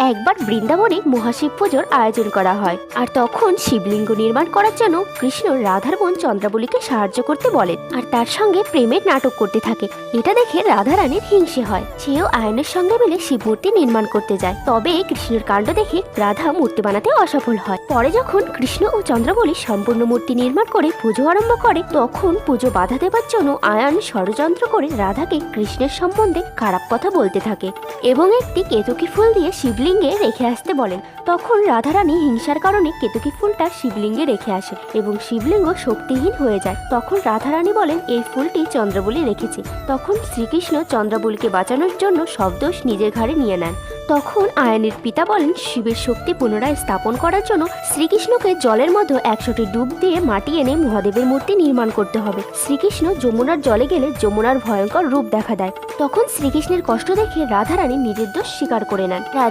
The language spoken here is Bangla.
একবার বৃন্দাবনে মহাশিব পুজোর আয়োজন করা হয়, আর তখন শিবলিঙ্গ নির্মাণ করার জন্য কৃষ্ণ রাধার বোন চন্দ্রাবলীকে সাহায্য করতে বলেন আর তার সঙ্গে প্রেমের নাটক করতে থাকে। এটা দেখে রাধারানীর হিংসে হয়, সেও আয়নের সঙ্গে মিলে শিব মূর্তি নির্মাণ করতে যায়। তবে কৃষ্ণের কাণ্ড দেখে রাধা মূর্তি বানাতে অসফল হয়। পরে যখন কৃষ্ণ ও চন্দ্রাবলী সম্পূর্ণ মূর্তি নির্মাণ করে পুজো আরম্ভ করে, তখন পুজো বাধা দেবার জন্য আয়ন ষড়যন্ত্র করে রাধাকে কৃষ্ণের সম্বন্ধে খারাপ কথা বলতে থাকে এবং একটি কেতকী ফুল দিয়ে শিবলিঙ্গে রেখে আসতে বলেন। তখন রাধারানী হিংসার কারণে কেতকী ফুলটা শিবলিঙ্গে রেখে আসে এবং শিবলিঙ্গ শক্তিহীন হয়ে যায়। তখন রাধারানী বলেন এই ফুলটি চন্দ্রাবলী রেখেছে। তখন শ্রীকৃষ্ণ চন্দ্রাবলীকে বাঁচানোর জন্য সব দোষ নিজের ঘাড়ে নিয়ে নেন। তখন আয়নের পিতা বলেন শিবের শক্তি পুনরায় স্থাপন করার জন্য শ্রীকৃষ্ণকে জলের মধ্যে 100টি ডুব দিয়ে মাটি এনে মহাদেবের মূর্তি নির্মাণ করতে হবে। শ্রীকৃষ্ণ যমুনার জলে গেলে যমুনার ভয়ঙ্কর রূপ দেখা দেয়। তখন শ্রীকৃষ্ণের কষ্ট দেখে রাধারানী নিজের দোষ স্বীকার করে নেন। রাধে।